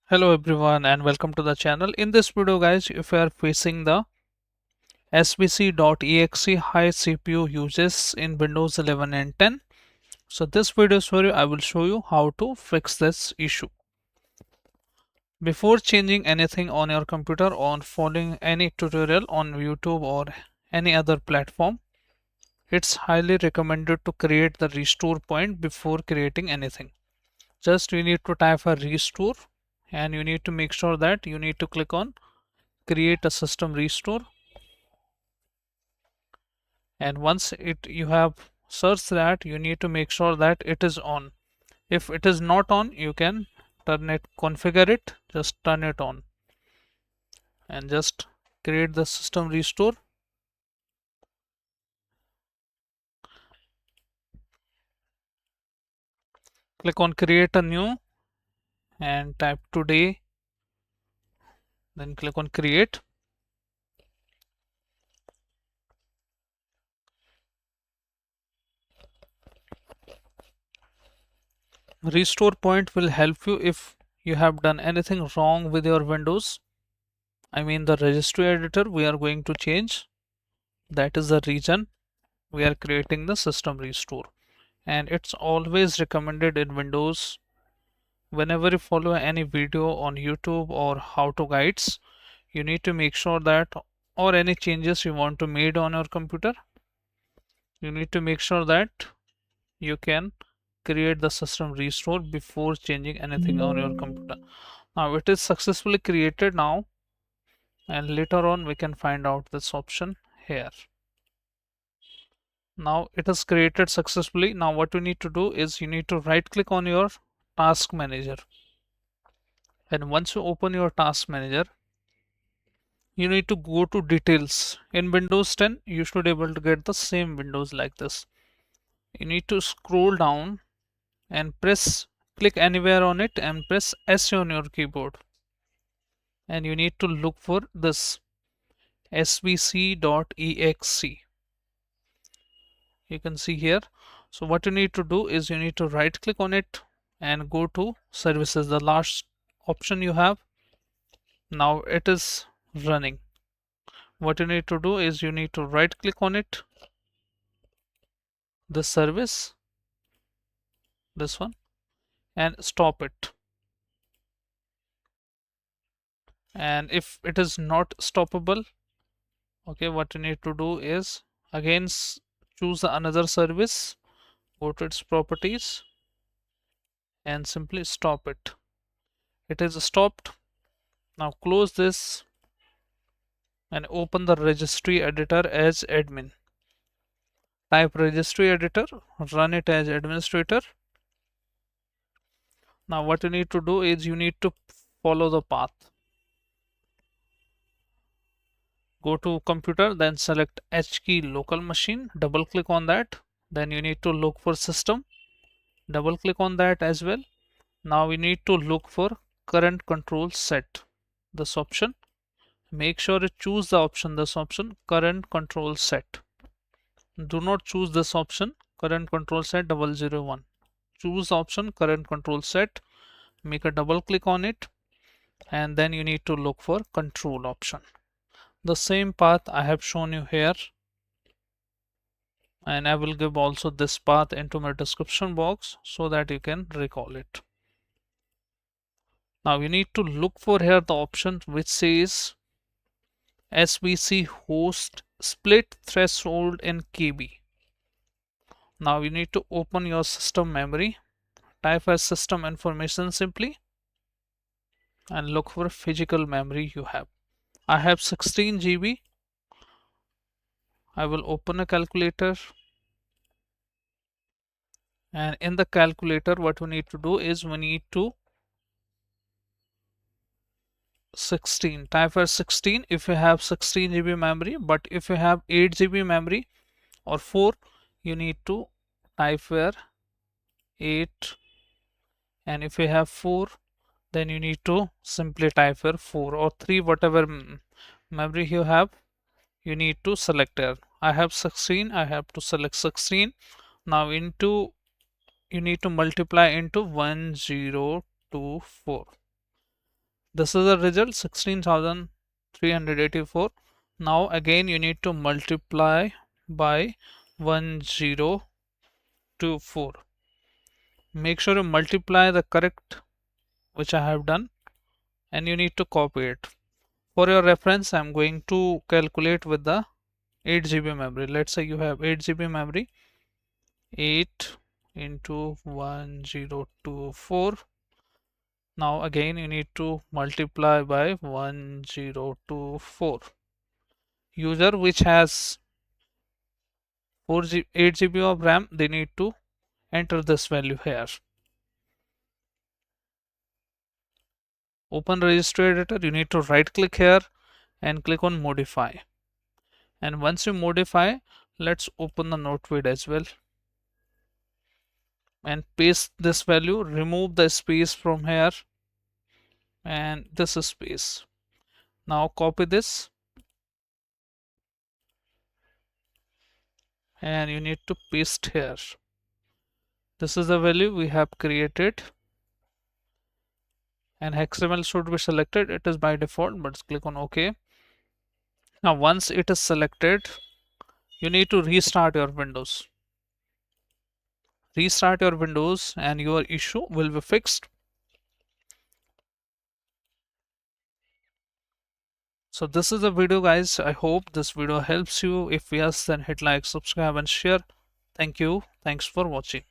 Hello everyone and welcome to the channel. In this video guys, if you are facing the svc.exe high CPU uses in Windows 11 and 10, so this video is for you. I will show you how to fix this issue. Before changing anything on your computer or following any tutorial on YouTube or any other platform, it's highly recommended to create the restore point before creating anything. Just you need to type a restore and you need to make sure that you need to click on create a system restore, and once you have searched that, you need to make sure that it is on. If it is not on, you can configure it, just turn it on and just create the system restore. Click on create a new and type today, then click on create. Restore point will help you if you have done anything wrong with your Windows. I mean the registry editor we are going to change. That is the reason we are creating the system restore, and it's always recommended in Windows. Whenever you follow any video on YouTube or how to guides, you need to make sure that, or any changes you want to make on your computer, you need to make sure that you can create the system restore before changing anything on your computer. Now it is successfully created now, and later on we can find out this option here. Now it is created successfully. Now what you need to do is you need to right click on your task manager, and once you open your task manager, you need to go to details. In Windows 10 you should be able to get the same windows like this. You need to scroll down and click anywhere on it and press S on your keyboard, and you need to look for this svc.exe. You can see here. So what you need to do is you need to right click on it and go to services, the last option you have. Now it is running. What you need to do is you need to right click on it, this service, this one, and stop it. And if it is not stoppable, okay, what you need to do is again choose another service, go to its properties and simply stop it. It is stopped. Now close this and open the registry editor as admin. Type registry editor, run it as administrator. Now what you need to do is you need to follow the path. Go to computer, then select H key local machine, double click on that. Then you need to look for system, double click on that as well. Now we need to look for current control set, this option. Make sure you choose the option, this option, current control set. Do not choose this option, current control set 001. Choose the option current control set, make a double click on it, and then you need to look for control option. The same path I have shown you here, and I will give also this path into my description box so that you can recall it. Now you need to look for here the option which says svchost split threshold in KB. Now you need to open your system memory, type as system information simply, and look for physical memory you have. I have 16 GB. I will open a calculator, and in the calculator what we need to do is we need to 16, type as 16 if you have 16 GB memory, but if you have 8 GB memory or 4, you need to type where 8, and if you have 4, then you need to simply type here 4 or 3, whatever memory you have, you need to select here. I have 16, I have to select 16. Now you need to multiply into 1024. This is the result, 16,384. Now again you need to multiply by 1024. Make sure you multiply the correct which I have done, and you need to copy it. For your reference, I'm going to calculate with the 8 GB memory. Let's say you have 8 GB memory. 8 into 1024. Now again you need to multiply by 1024. User which has 8 GB of RAM, they need to enter this value here. Open registry editor, you need to right click here and click on modify. And once you modify, let's open the notepad as well and paste this value. Remove the space from here and this is space. Now copy this and you need to paste here. This is the value we have created, and hexamal should be selected. It is by default, but click on OK. Now once it is selected, you need to restart your Windows. Restart your Windows and your issue will be fixed. So this is the video, guys. I hope this video helps you. If yes, then hit like, subscribe and share. Thank you. Thanks for watching.